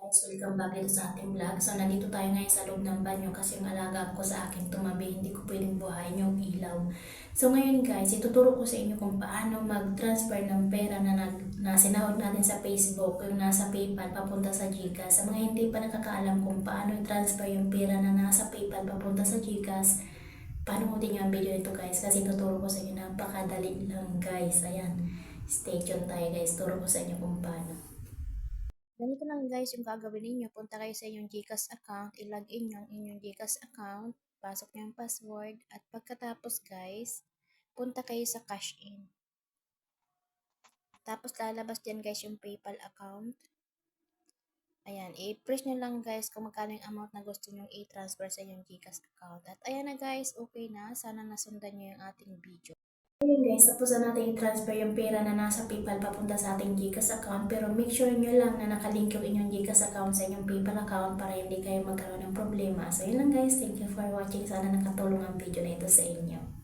Guys, welcome back dito sa ating vlog. So, nandito tayo ngayon sa loob ng banyo kasi yung alaga ko sa akin tumabi, hindi ko pwedeng buhayin yung ilaw. So, ngayon guys, ituturo ko sa inyo kung paano mag-transfer ng pera na sinahod natin sa Facebook, yung nasa PayPal, papunta sa GCash. Sa mga hindi pa nakakaalam kung paano i-transfer yung pera na nasa PayPal, papunta sa GCash, panuotin nyo ang video ito guys kasi tuturo ko sa inyo, napakadali lang guys. Ayan, stay tuned tayo guys, turo ko sa inyo kung paano. Ganito lang guys yung gagawin ninyo. Punta kayo sa inyong GCash account, i-login nyo ang inyong GCash account, pasok nyo ang password, at pagkatapos guys, punta kayo sa cash in. Tapos lalabas dyan guys yung PayPal account. Ayan, i-press nyo lang guys kung magkano yung amount na gusto nyo i-transfer sa inyong GCash account. At ayan na guys, okay na. Sana nasundan nyo yung ating video. Ayun guys, tapos na natin i-transfer yung pera na nasa PayPal papunta sa ating GCash account. Pero make sure nyo lang na nakalink yung inyong GCash account sa inyong PayPal account para hindi kayo magkaroon ng problema. So yun lang guys, thank you for watching. Sana nakatulong ang video na ito sa inyo.